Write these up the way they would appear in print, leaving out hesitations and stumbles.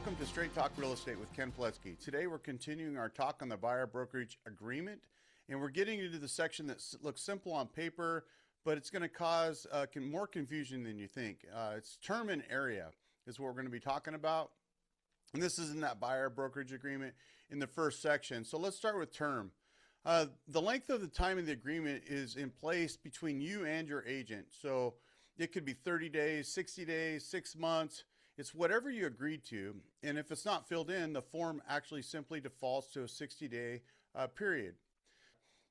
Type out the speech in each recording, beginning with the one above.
Welcome to Straight Talk Real Estate with Ken Pletsky. Today we're continuing our talk on the Buyer Brokerage Agreement, and we're getting into the section that looks simple on paper, but it's going to cause more confusion than you think. It's term and area is what we're going to be talking about, and this is in that Buyer Brokerage Agreement in the first section. So let's start with term. The length of the time of the agreement is in place between you and your agent. So it could be 30 days, 60 days, 6 months. It's whatever you agreed to. And if it's not filled in, the form actually simply defaults to a 60-day period.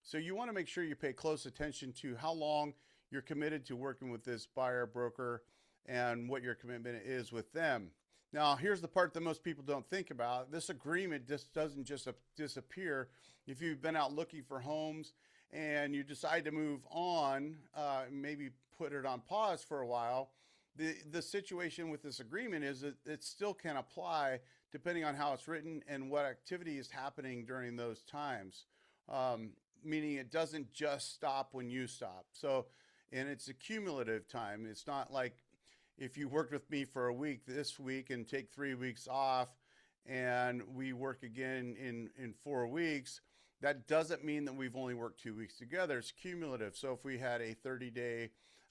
So you want to make sure you pay close attention to how long you're committed to working with this buyer broker and what your commitment is with them. Now, here's the part that most people don't think about. This agreement doesn't just disappear. If you've been out looking for homes and you decide to move on, maybe put it on pause for a while, the situation with this agreement is that it still can apply depending on how it's written and what activity is happening during those times. Meaning it doesn't just stop when you stop. So, and it's a cumulative time. It's not like if you worked with me for a week this week and take 3 weeks off and we work again in 4 weeks, that doesn't mean that we've only worked 2 weeks together. It's cumulative. So if we had a 30-day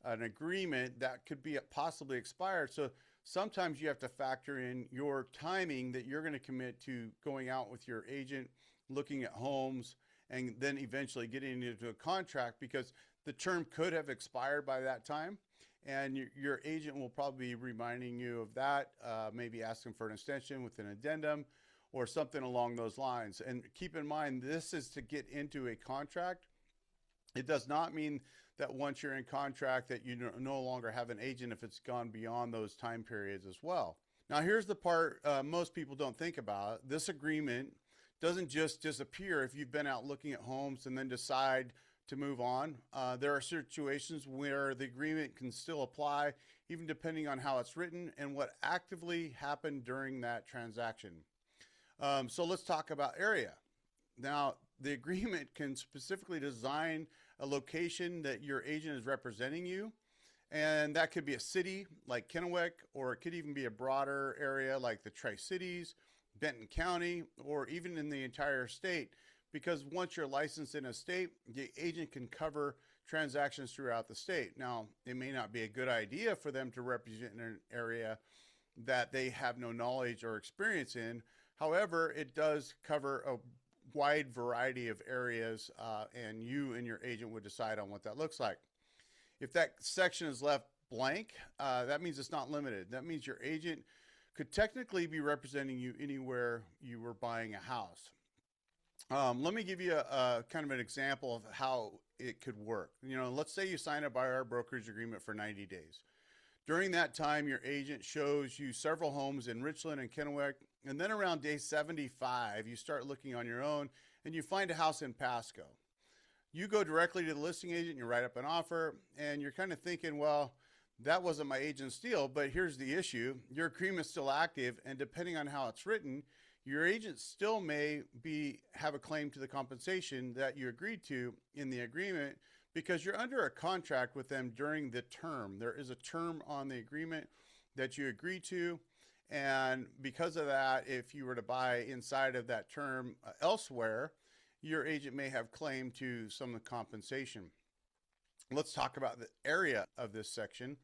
an agreement, that could be possibly expired. So sometimes you have to factor in your timing that you're going to commit to going out with your agent, looking at homes, and then eventually getting into a contract, because the term could have expired by that time. And your agent will probably be reminding you of that, maybe asking for an extension with an addendum or something along those lines. And keep in mind, this is to get into a contract. It does not mean that once you're in contract that you no longer have an agent if it's gone beyond those time periods as well. Now, here's the part most people don't think about. This agreement doesn't just disappear if you've been out looking at homes and then decide to move on. There are situations where the agreement can still apply, even depending on how it's written and what actively happened during that transaction. So let's talk about area. Now, the agreement can specifically design a location that your agent is representing you, and that could be a city like Kennewick, or it could even be a broader area like the Tri-Cities, Benton County, or even in the entire state, because once you're licensed in a state, the agent can cover transactions throughout the state. Now, it may not be a good idea for them to represent an area that they have no knowledge or experience in. However, it does cover a wide variety of areas, and you and your agent would decide on what that looks like. If that section is left blank, that means it's not limited. That means your agent could technically be representing you anywhere you were buying a house. Let me give you a kind of an example of how it could work. You know, let's say you sign a buyer brokerage agreement for 90 days. During that time, your agent shows you several homes in Richland and Kennewick, and then around day 75, you start looking on your own and you find a house in Pasco. You go directly to the listing agent, you write up an offer, and you're kind of thinking, well, that wasn't my agent's deal, but here's the issue. Your agreement's still active, and depending on how it's written, your agent still may have a claim to the compensation that you agreed to in the agreement, because you're under a contract with them during the term. There is a term on the agreement that you agree to, and because of that, if you were to buy inside of that term elsewhere, your agent may have claim to some of the compensation. Let's talk about the area of this section.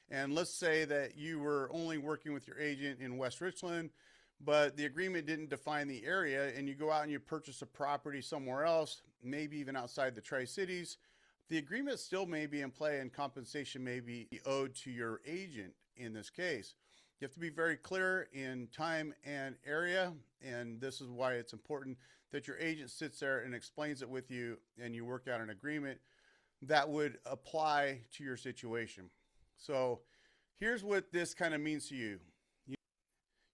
And let's say that you were only working with your agent in West Richland, but the agreement didn't define the area, and you go out and you purchase a property somewhere else, maybe even outside the Tri-Cities. The agreement still may be in play, and compensation may be owed to your agent in this case. You have to be very clear in time and area, and this is why it's important that your agent sits there and explains it with you, and you work out an agreement that would apply to your situation. So here's what this kind of means to you.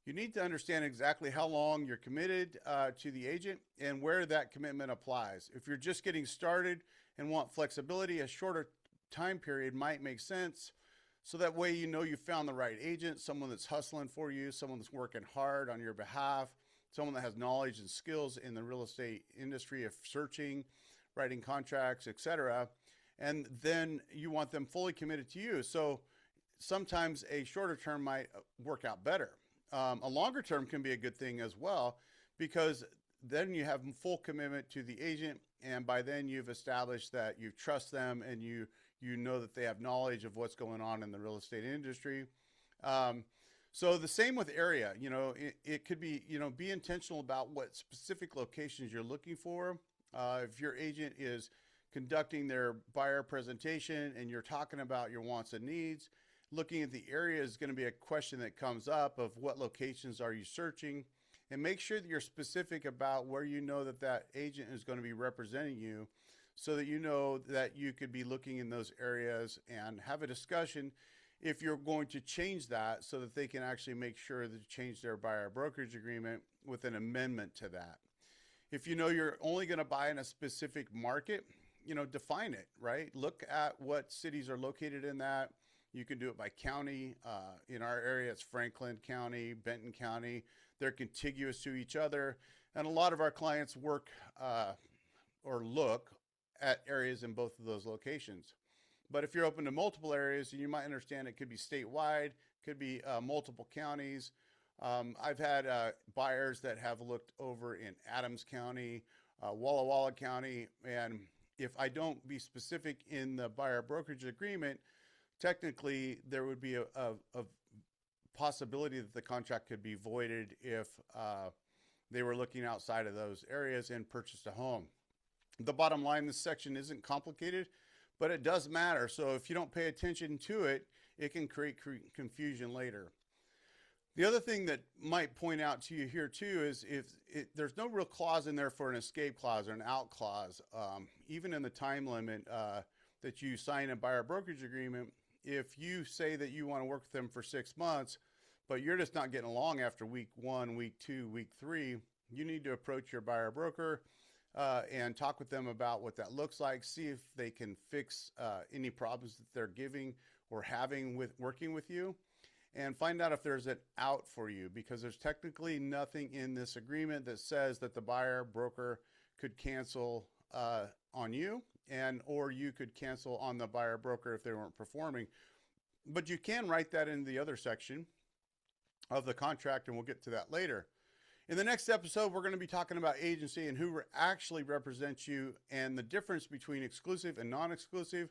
You need to understand exactly how long you're committed to the agent and where that commitment applies. If you're just getting started and want flexibility, a shorter time period might make sense. So that way you know you found the right agent, someone that's hustling for you, someone that's working hard on your behalf, someone that has knowledge and skills in the real estate industry of searching, writing contracts, etc. And then you want them fully committed to you. So sometimes a shorter term might work out better. A longer term can be a good thing as well, because then you have full commitment to the agent, and by then you've established that you trust them and you know that they have knowledge of what's going on in the real estate industry. So the same with area. It could be, be intentional about what specific locations you're looking for. If your agent is conducting their buyer presentation and you're talking about your wants and needs, looking at the area is going to be a question that comes up of what locations are you searching, and make sure that you're specific about where you know that that agent is going to be representing you, so that you know that you could be looking in those areas and have a discussion if you're going to change that, so that they can actually make sure that you change their buyer brokerage agreement with an amendment to that. If you know you're only going to buy in a specific market, define it, right? Look at what cities are located in that. You can do it by county. In our area, it's Franklin County, Benton County. They're contiguous to each other. And a lot of our clients work or look at areas in both of those locations. But if you're open to multiple areas, you might understand it could be statewide, could be multiple counties. I've had buyers that have looked over in Adams County, Walla Walla County, and if I don't be specific in the buyer brokerage agreement, technically there would be a possibility that the contract could be voided if they were looking outside of those areas and purchased a home. The bottom line, this section isn't complicated, but it does matter. So if you don't pay attention to it, it can create confusion later. The other thing that might point out to you here too is there's no real clause in there for an escape clause or an out clause. Even in the time limit that you sign a buyer brokerage agreement, if you say that you want to work with them for 6 months, but you're just not getting along after week 1, week 2, week 3, you need to approach your buyer broker and talk with them about what that looks like, see if they can fix any problems that they're giving or having with working with you, and find out if there's an out for you, because there's technically nothing in this agreement that says that the buyer broker could cancel on you, or you could cancel on the buyer broker if they weren't performing. But you can write that in the other section of the contract, and we'll get to that later. In the next episode, we're going to be talking about agency and who actually represents you, and the difference between exclusive and non-exclusive.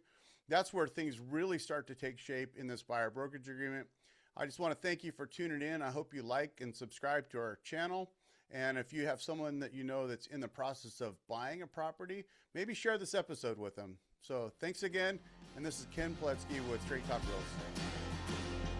That's where things really start to take shape in this buyer brokerage agreement. I just want to thank you for tuning in. I hope you like and subscribe to our channel. And if you have someone that you know that's in the process of buying a property, maybe share this episode with them. So thanks again. And this is Ken Pletsky with Straight Talk Real Estate.